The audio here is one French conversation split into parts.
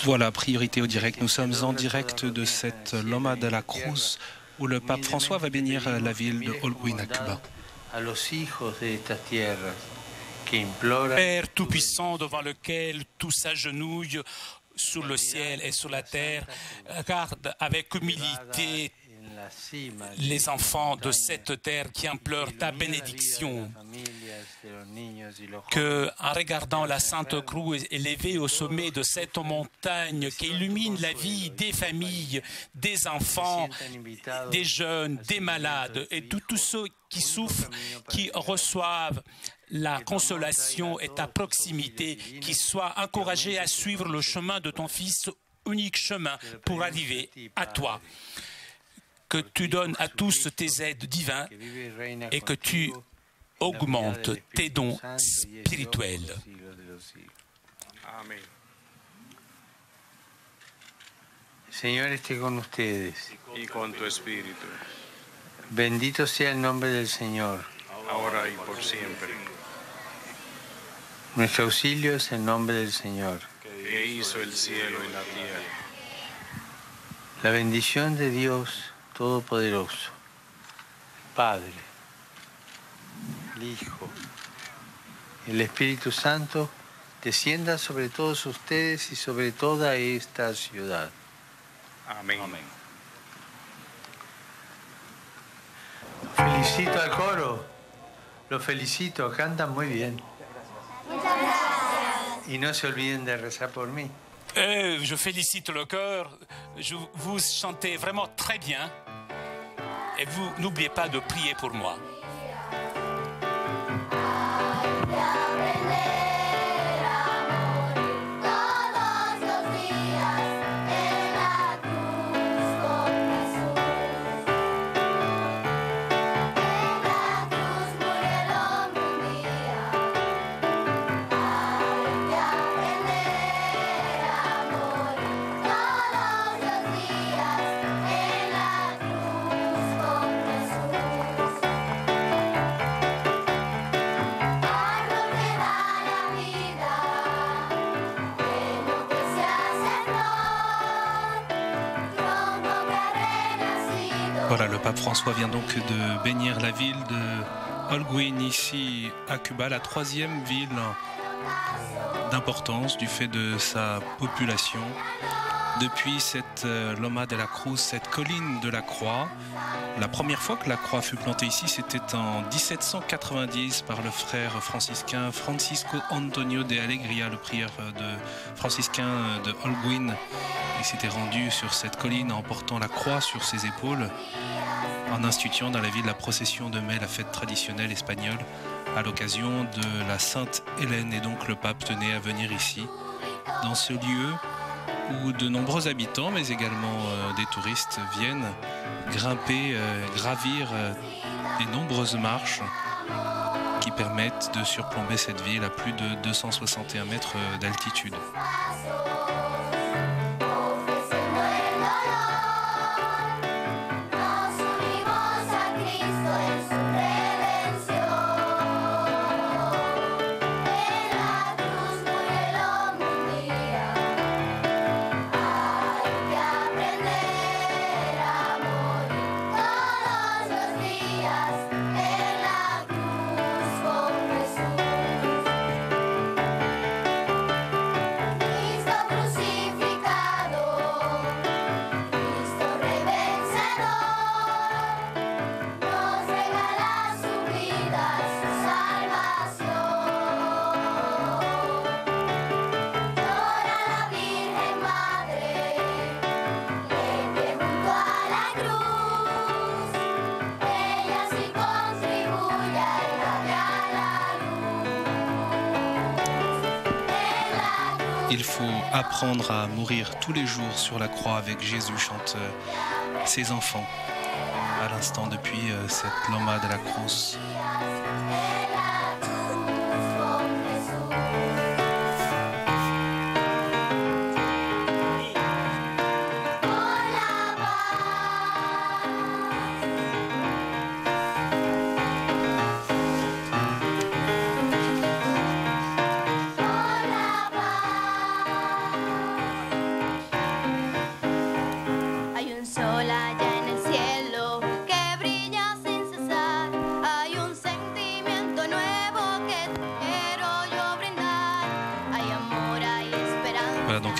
Voilà, priorité au direct. Nous sommes en direct de cette Loma de la Cruz où le pape François va bénir la ville de Holguín à Cuba. Père Tout-Puissant devant lequel tout s'agenouille sur le ciel et sur la terre, regarde avec humilité les enfants de cette terre qui implorent ta bénédiction. Que, en regardant la Sainte Croix élevée au sommet de cette montagne qui illumine la vie des familles, des enfants, des jeunes, des malades et tous ceux qui souffrent, qui reçoivent la consolation et ta proximité, qui soient encouragés à suivre le chemin de ton Fils, unique chemin pour arriver à toi. Que tu donnes à tous tes aides divins et que tu augmentes tes dons spirituels. Amén. Señor esté con ustedes. Y con tu espíritu, Bendito sea el nombre del Señor. ahora y por siempre, Nuestro auxilio es el nombre del Señor. que hizo el cielo y la tierra. La bendición de Dios Todopoderoso, Padre, el Hijo, el Espíritu Santo, descienda sobre todos ustedes y sobre toda esta ciudad. Amén. Felicito al coro, los felicito, cantan muy bien. Muchas gracias. Y no se olviden de rezar por mí. Je félicite le chœur, vous chantez vraiment très bien et vous n'oubliez pas de prier pour moi. Voilà, le pape François vient donc de bénir la ville de Holguín ici à Cuba, la troisième ville d'importance du fait de sa population. Depuis cette Loma de la Cruz, cette colline de la Croix, la première fois que la croix fut plantée ici, c'était en 1790 par le frère franciscain Francisco Antonio de Alegría, le prieur franciscain de Holguín. Il s'était rendu sur cette colline en portant la croix sur ses épaules, en instituant dans la ville la procession de mai, la fête traditionnelle espagnole, à l'occasion de la Sainte Hélène. Et donc le pape tenait à venir ici, dans ce lieu où de nombreux habitants, mais également des touristes, viennent grimper, gravir des nombreuses marches qui permettent de surplomber cette ville à plus de 261 mètres d'altitude. Il faut apprendre à mourir tous les jours sur la croix avec Jésus, chantent ses enfants à l'instant depuis cette Loma de la Cruz.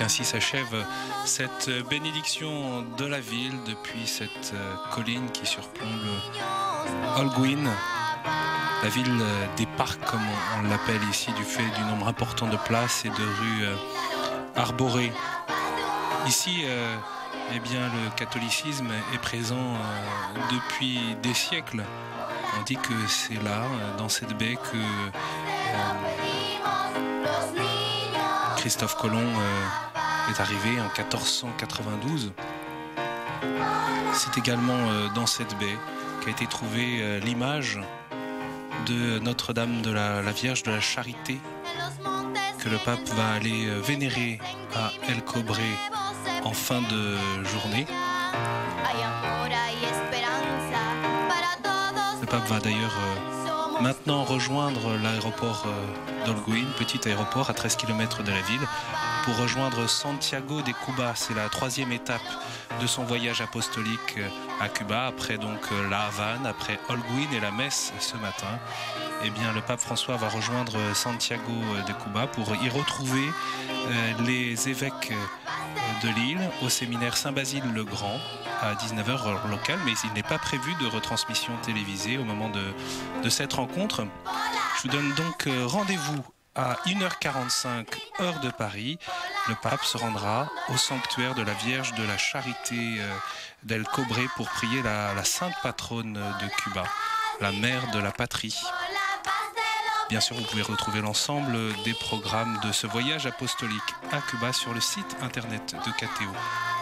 Donc ainsi s'achève cette bénédiction de la ville depuis cette colline qui surplombe Holguín, la ville des parcs comme on l'appelle ici du fait du nombre important de places et de rues arborées. Ici, eh bien, le catholicisme est présent depuis des siècles. On dit que c'est là, dans cette baie, que Christophe Colomb est arrivé en 1492. C'est également dans cette baie qu'a été trouvée l'image de Notre-Dame de la Vierge de la Charité que le pape va aller vénérer à El Cobre en fin de journée. Le pape va d'ailleurs maintenant rejoindre l'aéroport d'Holguín, petit aéroport à 13 km de la ville, pour rejoindre Santiago de Cuba. C'est la 3e étape de son voyage apostolique à Cuba, après donc la Havane, après Holguín et la messe ce matin. Eh bien, le pape François va rejoindre Santiago de Cuba pour y retrouver les évêques de l'île au séminaire Saint-Basile-le-Grand à 19h heure locale, mais il n'est pas prévu de retransmission télévisée au moment de cette rencontre. Je vous donne donc rendez-vous à 1h45 heure de Paris. Le pape se rendra au sanctuaire de la Vierge de la Charité d'El Cobre pour prier la sainte patronne de Cuba, la mère de la patrie. Bien sûr, vous pouvez retrouver l'ensemble des programmes de ce voyage apostolique à Cuba sur le site internet de KTO,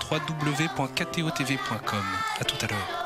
www.ktotv.com. À tout à l'heure.